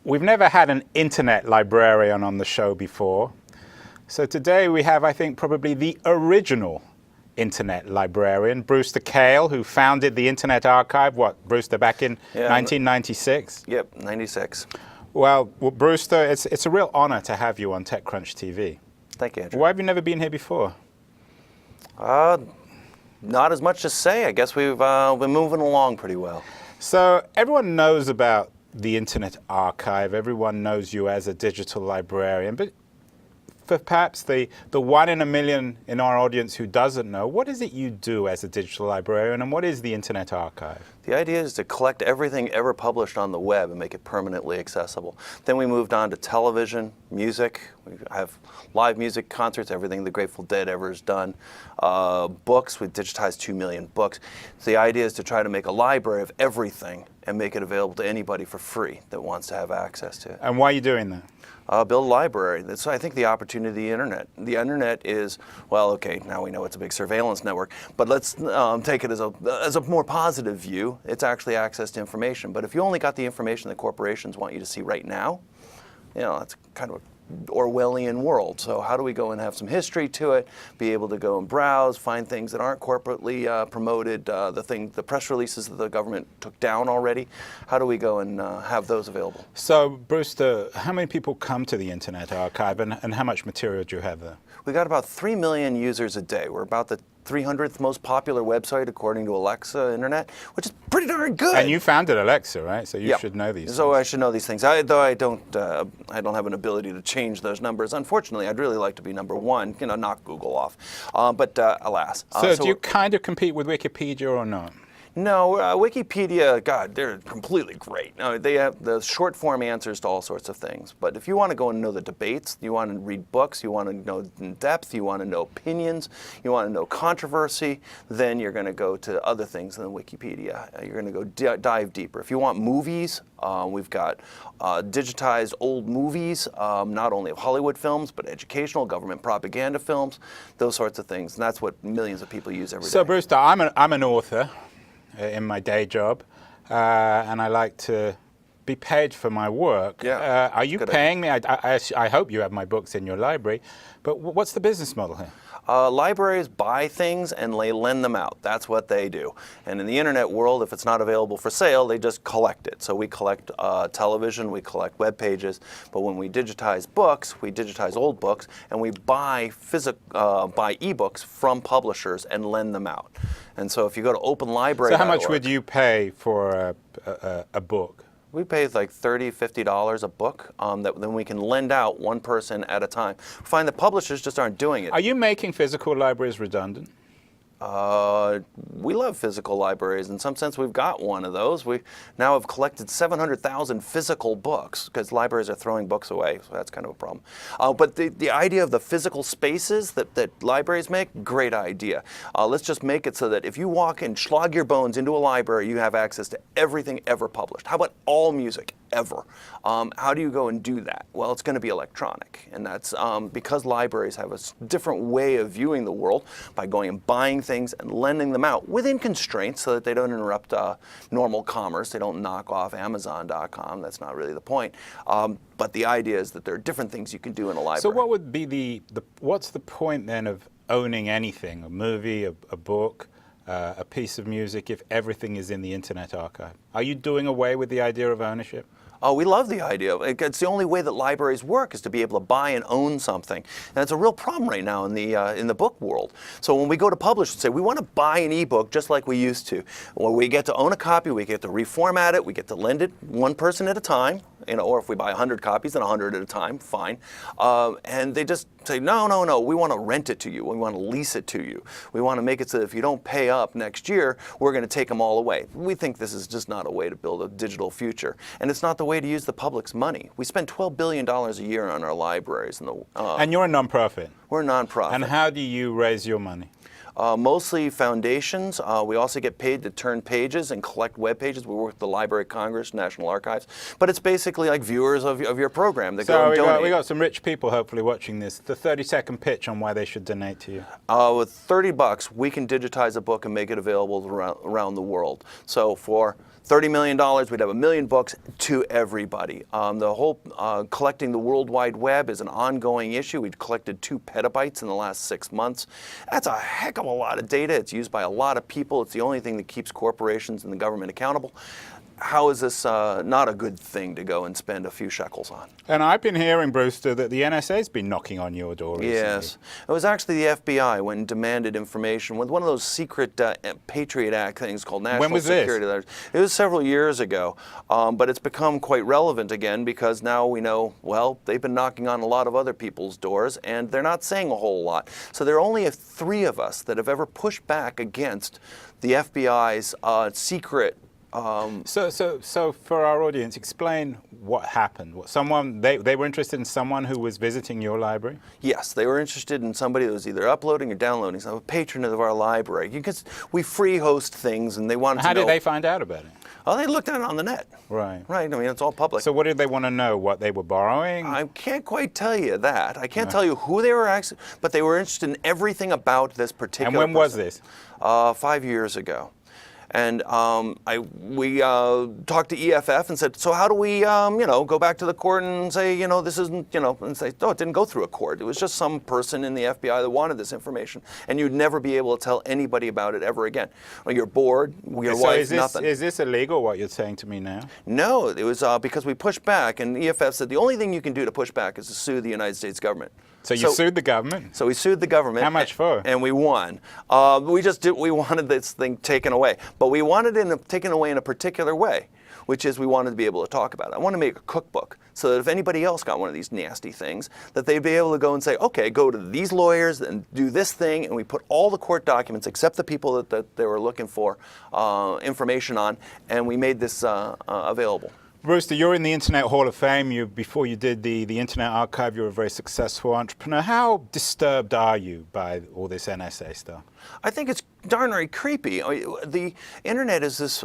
We've never had an internet librarian on the show before. So today we have, I think, probably the original internet librarian, Brewster Kahle, who founded the Internet Archive, Brewster, back in 1996? Yep, 96. Well, Brewster, it's a real honor to have you on TechCrunch TV. Thank you, Andrew. Why have you never been here before? Not as much to say. I guess we've been moving along pretty well. So everyone knows about the Internet Archive. Everyone knows you as a digital librarian. But for perhaps the one in a million in our audience who doesn't know, what is it you do as a digital librarian, and what is the Internet Archive? The idea is to collect everything ever published on the web and make it permanently accessible. Then we moved on to television, music. We have live music concerts, everything the Grateful Dead ever has done. Books, we digitized 2 million books. So the idea is to try to make a library of everything and make it available to anybody for free that wants to have access to it. And why are you doing that? Build a library. That's, I think, the opportunity of the internet. The internet is, well, okay, now we know it's a big surveillance network, but let's take it as a more positive view. It's actually access to information. But if you only got the information that corporations want you to see right now, you know, that's kind of an Orwellian world. So how do we go and have some history to it, be able to go and browse, find things that aren't corporately promoted, the press releases that the government took down already? How do we go and have those available? So, Brewster, how many people come to the Internet Archive, and how much material do you have there? We got about 3 million users a day. We're about the 300th most popular website according to Alexa Internet, which is pretty darn good. And you founded Alexa, right? So you should know these things. So I should know these things. Though I don't have an ability to change those numbers. Unfortunately, I'd really like to be number one. You know, knock Google off. But alas. So do you kind of compete with Wikipedia or not? No, Wikipedia, God, they're completely great. They have the short form answers to all sorts of things. But if you want to go and know the debates, you want to read books, you want to know in depth, you want to know opinions, you want to know controversy, then you're going to go to other things than Wikipedia. You're going to go dive deeper. If you want movies, we've got digitized old movies, not only of Hollywood films, but educational, government propaganda films, those sorts of things. And that's what millions of people use every day. So, Brewster, I'm an author in my day job, and I like to be paid for my work. Yeah, are you paying me? I hope you have my books in your library, but what's the business model here? Libraries buy things and they lend them out. That's what they do. And in the internet world, if it's not available for sale, they just collect it. So we collect television, we collect web pages, but when we digitize books, we digitize old books, and we buy ebooks from publishers and lend them out. And so if you go to openlibrary.org. So how much would you pay for a book? We pay like $30, $50 a book that then we can lend out one person at a time. We find that publishers just aren't doing it. Are you making physical libraries redundant? We love physical libraries. In some sense, we've got one of those. We now have collected 700,000 physical books because libraries are throwing books away, so that's kind of a problem. But the idea of the physical spaces that libraries make, great idea. Let's just make it so that if you walk and slog your bones into a library, you have access to everything ever published. How about all music ever? How do you go and do that? Well, it's going to be electronic, and that's because libraries have a different way of viewing the world by going and buying things and lending them out within constraints so that they don't interrupt normal commerce. They don't knock off Amazon.com. That's not really the point. But the idea is that there are different things you can do in a library. So what would be what's the point then of owning anything, a movie, a book, a piece of music, if everything is in the Internet Archive? Are you doing away with the idea of ownership? We love the idea of it. It's the only way that libraries work is to be able to buy and own something. And it's a real problem right now in the book world. So when we go to publishers and say, we want to buy an ebook just like we used to, well, we get to own a copy, we get to reformat it, we get to lend it one person at a time, or if we buy 100 copies, then 100 at a time, fine. And they just say, no, we want to rent it to you. We want to lease it to you. We want to make it so that if you don't pay up next year, we're going to take them all away. We think this is just not a way to build a digital future. And it's not the way to use the public's money. We spend $12 billion a year on our libraries. And you're a nonprofit. We're a nonprofit. And how do you raise your money? Mostly foundations. We also get paid to turn pages and collect web pages. We work with the Library of Congress, National Archives. But it's basically like viewers of your program that go and donate. We got some rich people hopefully watching this. The 30-second pitch on why they should donate to you. With $30, we can digitize a book and make it available around the world. So for $30 million, we'd have 1 million books to everybody. The whole collecting the World Wide Web is an ongoing issue. We've collected 2 petabytes in the last 6 months. That's a heck of a lot of data. It's used by a lot of people. It's the only thing that keeps corporations and the government accountable. How is this not a good thing to go and spend a few shekels on? And I've been hearing, Brewster, that the NSA's been knocking on your door recently. Yes. It was actually the FBI went and demanded information with one of those secret Patriot Act things called National Security Letters. It was several years ago, but it's become quite relevant again because now we know, well, they've been knocking on a lot of other people's doors and they're not saying a whole lot. So there are only 3 of us that have ever pushed back against the FBI's secret. So for our audience, explain what happened. They were interested in someone who was visiting your library? Yes, they were interested in somebody that was either uploading or downloading. So a patron of our library. Because we free host things and they wanted to know. How did they find out about it? Oh, they looked at it on the net. Right. Right, I mean, it's all public. So what did they want to know? What they were borrowing? I can't quite tell you that. I can't tell you who they were actually, but they were interested in everything about this particular And when was this? 5 years ago. And we talked to EFF and said, so how do we, go back to the court and say, this isn't, and say, no, it didn't go through a court. It was just some person in the FBI that wanted this information. And you'd never be able to tell anybody about it ever again. Well, you're bored, your wife, nothing. Is this illegal, what you're saying to me now? No, it was because we pushed back. And EFF said the only thing you can do to push back is to sue the United States government. So you sued the government? So we sued the government. How much for? And we won. We wanted this thing taken away. But we wanted it taken away in a particular way, which is we wanted to be able to talk about it. I want to make a cookbook so that if anybody else got one of these nasty things, that they'd be able to go and say, okay, go to these lawyers and do this thing, and we put all the court documents except the people that they were looking for information on, and we made this available. Brewster, you're in the Internet Hall of Fame. Before you did the Internet Archive, you were a very successful entrepreneur. How disturbed are you by all this NSA stuff? I think it's darnary creepy. The Internet is this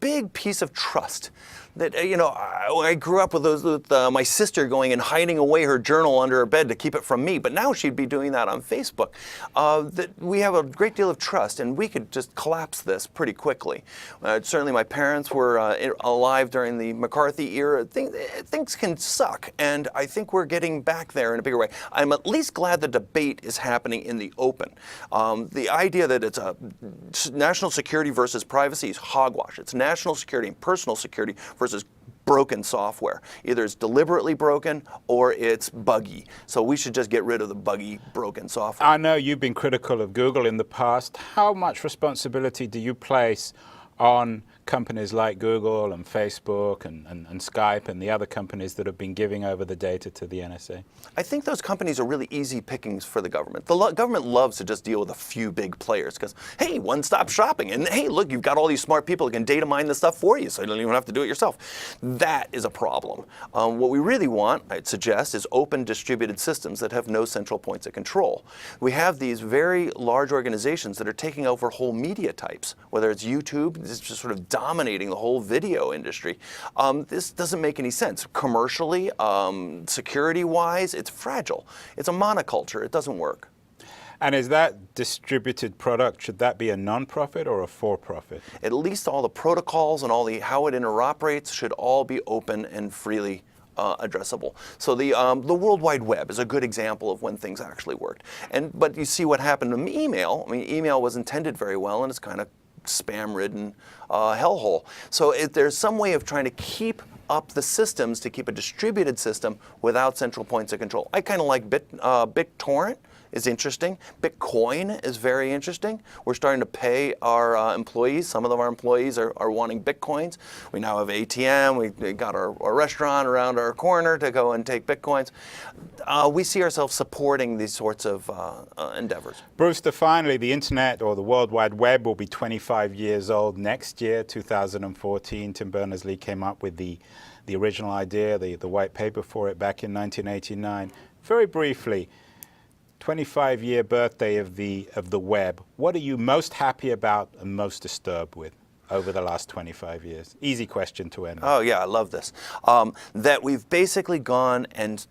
big piece of trust that, I grew up with my sister going and hiding away her journal under her bed to keep it from me, but now she'd be doing that on Facebook. That we have a great deal of trust, and we could just collapse this pretty quickly. Certainly my parents were alive during the McCarthy era. Things can suck, and I think we're getting back there in a bigger way. I'm at least glad the debate is happening in the open. The idea that it's a national security versus privacy is hogwash. It's national security and personal security versus broken software. Either it's deliberately broken or it's buggy. So we should just get rid of the buggy, broken software. I know you've been critical of Google in the past. How much responsibility do you place on companies like Google and Facebook and Skype and the other companies that have been giving over the data to the NSA? I think those companies are really easy pickings for the government. The government loves to just deal with a few big players because, hey, one-stop shopping. And hey, look, you've got all these smart people that can data mine this stuff for you, so you don't even have to do it yourself. That is a problem. What we really want, I'd suggest, is open distributed systems that have no central points of control. We have these very large organizations that are taking over whole media types, whether it's YouTube, it's just sort of dominating the whole video industry. This doesn't make any sense. Commercially, security-wise, it's fragile. It's a monoculture. It doesn't work. And is that distributed product, should that be a non-profit or a for-profit? At least all the protocols and how it interoperates should all be open and freely addressable. So the World Wide Web is a good example of when things actually worked. But you see what happened to email. I mean, email was intended very well, and it's kind of spam-ridden hellhole. So there's some way of trying to keep up the systems to keep a distributed system without central points of control. I kind of like BitTorrent is interesting. Bitcoin is very interesting. We're starting to pay our employees. Some of our employees are wanting Bitcoins. We now have ATM. We got our restaurant around our corner to go and take Bitcoins. We see ourselves supporting these sorts of endeavors. Brewster, finally, the Internet or the World Wide Web will be 25 years old next year, 2014. Tim Berners-Lee came up with the original idea, the white paper for it back in 1989. Very briefly, 25-year birthday of the web. What are you most happy about and most disturbed with over the last 25 years? Easy question to end. Oh yeah, I love this. That we've basically gone and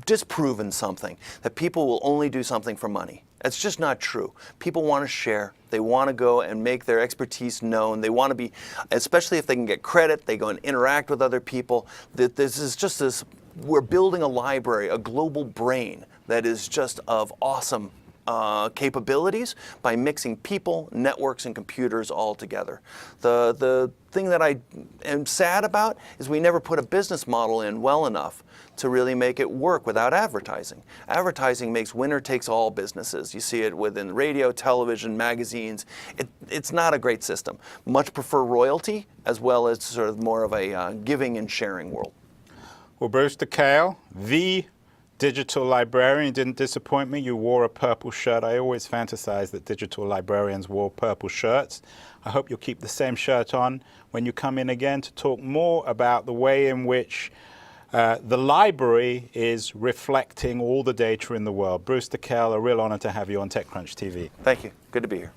disproven something, that people will only do something for money. That's just not true. People want to share. They want to go and make their expertise known. They want to be, especially if they can get credit, they go and interact with other people. This is just this, we're building a library, a global brain that is just of awesome capabilities by mixing people, networks, and computers all together. The thing that I am sad about is we never put a business model in well enough to really make it work without advertising. Advertising makes winner-takes-all businesses. You see it within radio, television, magazines. It's not a great system. Much prefer royalty as well as sort of more of a giving and sharing world. Well, Brewster Kahle, the digital librarian, didn't disappoint me. You wore a purple shirt. I always fantasized that digital librarians wore purple shirts. I hope you'll keep the same shirt on when you come in again to talk more about the way in which the library is reflecting all the data in the world. Brewster Kahle, a real honor to have you on TechCrunch TV. Thank you. Good to be here.